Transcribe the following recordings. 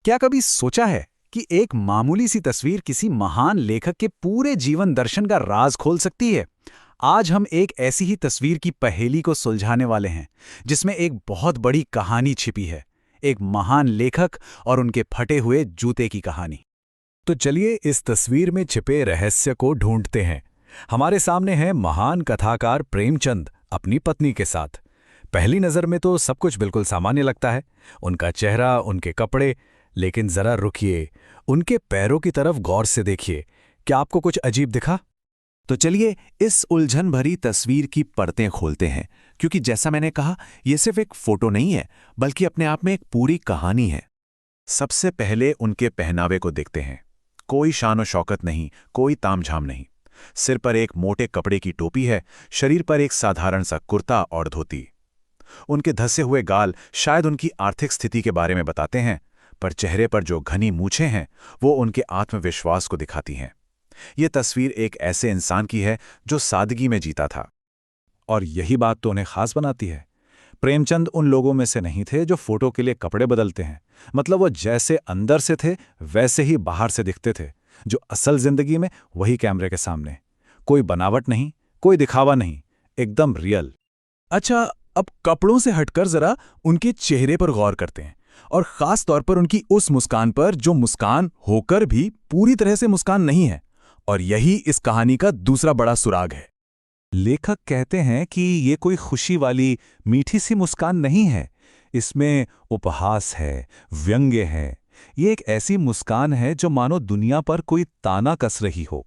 क्या कभी सोचा है कि एक मामूली सी तस्वीर किसी महान लेखक के पूरे जीवन दर्शन का राज खोल सकती है? आज हम एक ऐसी ही तस्वीर की पहेली को सुलझाने वाले हैं, जिसमें एक बहुत बड़ी कहानी छिपी है। एक महान लेखक और उनके फटे हुए जूते की कहानी। तो चलिए इस तस्वीर में छिपे रहस्य को ढूंढते हैं। हमारे सामने है महान कथाकार प्रेमचंद अपनी पत्नी के साथ। पहली नज़र में तो सब कुछ बिल्कुल सामान्य लगता है, उनका चेहरा, उनके कपड़े। लेकिन जरा रुकिए, उनके पैरों की तरफ गौर से देखिए। क्या आपको कुछ अजीब दिखा? तो चलिए इस उलझन भरी तस्वीर की परतें खोलते हैं, क्योंकि जैसा मैंने कहा, यह सिर्फ एक फोटो नहीं है, बल्कि अपने आप में एक पूरी कहानी है। सबसे पहले उनके पहनावे को देखते हैं। कोई शान और शौकत नहीं, कोई तामझाम नहीं। सिर पर एक मोटे कपड़े की टोपी है, शरीर पर एक साधारण सा कुर्ता और धोती। उनके धसे हुए गाल शायद उनकी आर्थिक स्थिति के बारे में बताते हैं, पर चेहरे पर जो घनी मूछें हैं वो उनके आत्मविश्वास को दिखाती हैं। ये तस्वीर एक ऐसे इंसान की है जो सादगी में जीता था। और यही बात तो उन्हें खास बनाती है। प्रेमचंद उन लोगों में से नहीं थे जो फोटो के लिए कपड़े बदलते हैं। मतलब वो जैसे अंदर से थे वैसे ही बाहर से दिखते थे। जो असल जिंदगी में, वही कैमरे के सामने। कोई बनावट नहीं, कोई दिखावा नहीं, एकदम रियल। अच्छा, अब कपड़ों से हटकर जरा उनके चेहरे पर गौर करते हैं, और खास तौर पर उनकी उस मुस्कान पर जो मुस्कान होकर भी पूरी तरह से मुस्कान नहीं है। और यही इस कहानी का दूसरा बड़ा सुराग है। लेखक कहते हैं कि ये कोई खुशी वाली मीठी सी मुस्कान नहीं है। इसमें उपहास है, व्यंग्य है। ये एक ऐसी मुस्कान है जो मानो दुनिया पर कोई ताना कस रही हो।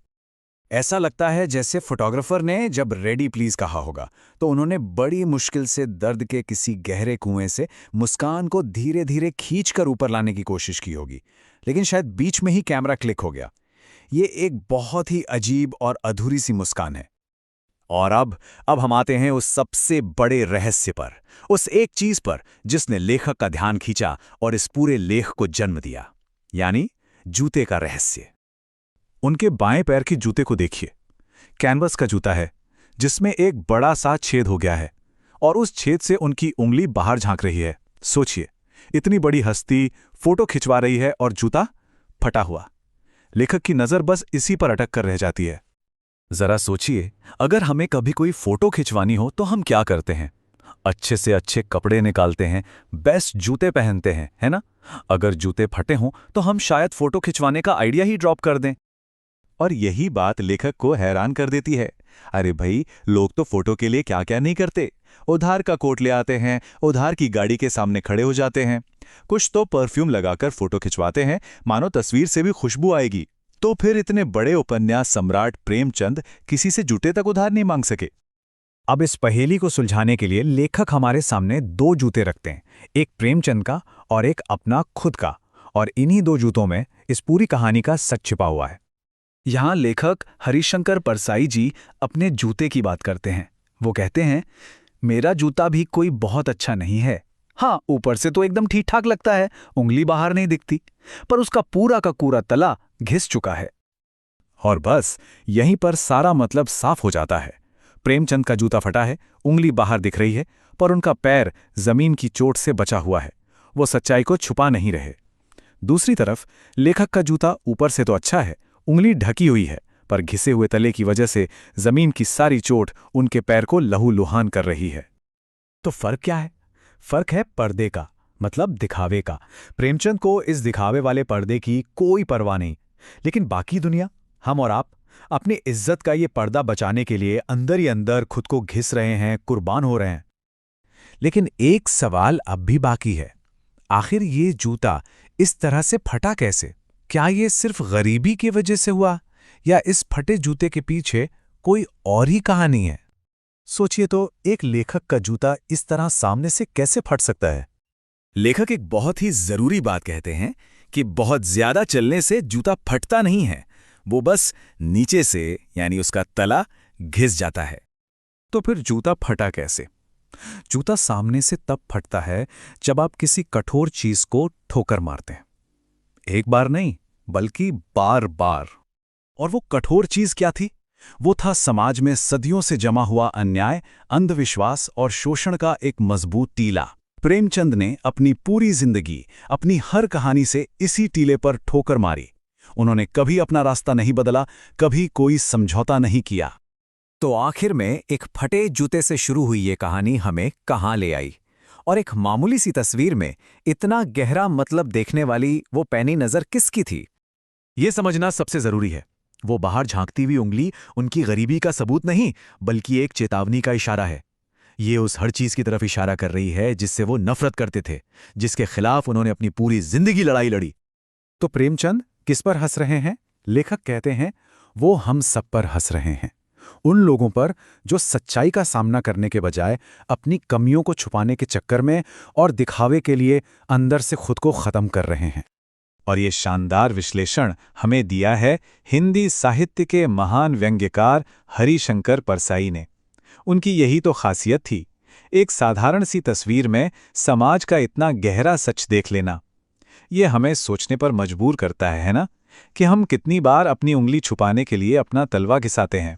ऐसा लगता है जैसे फोटोग्राफर ने जब रेडी प्लीज कहा होगा तो उन्होंने बड़ी मुश्किल से दर्द के किसी गहरे कुएं से मुस्कान को धीरे धीरे खींचकर ऊपर लाने की कोशिश की होगी, लेकिन शायद बीच में ही कैमरा क्लिक हो गया। ये एक बहुत ही अजीब और अधूरी सी मुस्कान है। और अब हम आते हैं उस सबसे बड़े रहस्य पर, उस एक चीज पर जिसने लेखक का ध्यान खींचा और इस पूरे लेख को जन्म दिया, यानी जूते का रहस्य। उनके बाएं पैर के जूते को देखिए। कैनवस का जूता है जिसमें एक बड़ा सा छेद हो गया है, और उस छेद से उनकी उंगली बाहर झांक रही है। सोचिए, इतनी बड़ी हस्ती फोटो खिंचवा रही है और जूता फटा हुआ। लेखक की नजर बस इसी पर अटक कर रह जाती है। जरा सोचिए, अगर हमें कभी कोई फोटो खिंचवानी हो तो हम क्या करते हैं? अच्छे से अच्छे कपड़े निकालते हैं, बेस्ट जूते पहनते हैं, है ना? अगर जूते फटे हों तो हम शायद फोटो खिंचवाने का आइडिया ही ड्रॉप कर दें। और यही बात लेखक को हैरान कर देती है। अरे भाई, लोग तो फोटो के लिए क्या क्या नहीं करते। उधार का कोट ले आते हैं, उधार की गाड़ी के सामने खड़े हो जाते हैं, कुछ तो परफ्यूम लगाकर फोटो खिंचवाते हैं, मानो तस्वीर से भी खुशबू आएगी। तो फिर इतने बड़े उपन्यास सम्राट प्रेमचंद किसी से जूते तक उधार नहीं मांग सके। अब इस पहेली को सुलझाने के लिए लेखक हमारे सामने दो जूते रखते हैं, एक प्रेमचंद का और एक अपना खुद का। और इन्हीं दो जूतों में इस पूरी कहानी का सच छिपा हुआ है। यहां लेखक हरिशंकर परसाई जी अपने जूते की बात करते हैं। वो कहते हैं, मेरा जूता भी कोई बहुत अच्छा नहीं है। हाँ, ऊपर से तो एकदम ठीक ठाक लगता है, उंगली बाहर नहीं दिखती, पर उसका पूरा का पूरा तला घिस चुका है। और बस यहीं पर सारा मतलब साफ हो जाता है। प्रेमचंद का जूता फटा है, उंगली बाहर दिख रही है, पर उनका पैर जमीन की चोट से बचा हुआ है। वो सच्चाई को छुपा नहीं रहे। दूसरी तरफ लेखक का जूता ऊपर से तो अच्छा है, उंगली ढकी हुई है, पर घिसे हुए तले की वजह से जमीन की सारी चोट उनके पैर को लहूलुहान कर रही है। तो फर्क क्या है? फर्क है पर्दे का, मतलब दिखावे का। प्रेमचंद को इस दिखावे वाले पर्दे की कोई परवाह नहीं, लेकिन बाकी दुनिया, हम और आप, अपनी इज्जत का ये पर्दा बचाने के लिए अंदर ही अंदर खुद को घिस रहे हैं, कुर्बान हो रहे हैं। लेकिन एक सवाल अब भी बाकी है। आखिर ये जूता इस तरह से फटा कैसे? क्या ये सिर्फ गरीबी की वजह से हुआ, या इस फटे जूते के पीछे कोई और ही कहानी है? सोचिए तो, एक लेखक का जूता इस तरह सामने से कैसे फट सकता है? लेखक एक बहुत ही जरूरी बात कहते हैं कि बहुत ज्यादा चलने से जूता फटता नहीं है, वो बस नीचे से, यानी उसका तला घिस जाता है। तो फिर जूता फटा कैसे? जूता सामने से तब फटता है जब आप किसी कठोर चीज को ठोकर मारते हैं। एक बार नहीं, बल्कि बार बार। और वो कठोर चीज क्या थी? वो था समाज में सदियों से जमा हुआ अन्याय, अंधविश्वास और शोषण का एक मजबूत टीला। प्रेमचंद ने अपनी पूरी जिंदगी अपनी हर कहानी से इसी टीले पर ठोकर मारी। उन्होंने कभी अपना रास्ता नहीं बदला, कभी कोई समझौता नहीं किया। तो आखिर में एक फटे जूते से शुरू हुई ये कहानी हमें कहाँ ले आई, और एक मामूली सी तस्वीर में इतना गहरा मतलब देखने वाली वो पैनी नजर किसकी थी? ये समझना सबसे जरूरी है। वो बाहर झांकती हुई उंगली उनकी गरीबी का सबूत नहीं, बल्कि एक चेतावनी का इशारा है। ये उस हर चीज की तरफ इशारा कर रही है जिससे वो नफरत करते थे, जिसके खिलाफ उन्होंने अपनी पूरी जिंदगी लड़ाई लड़ी। तो प्रेमचंद किस पर हंस रहे हैं? लेखक कहते हैं वो हम सब पर हंस रहे हैं, उन लोगों पर जो सच्चाई का सामना करने के बजाय अपनी कमियों को छुपाने के चक्कर में और दिखावे के लिए अंदर से खुद को खत्म कर रहे हैं। और ये शानदार विश्लेषण हमें दिया है हिंदी साहित्य के महान व्यंग्यकार हरिशंकर परसाई ने। उनकी यही तो खासियत थी, एक साधारण सी तस्वीर में समाज का इतना गहरा सच देख लेना। ये हमें सोचने पर मजबूर करता है ना, कि हम कितनी बार अपनी उंगली छुपाने के लिए अपना तलवा घिसाते हैं।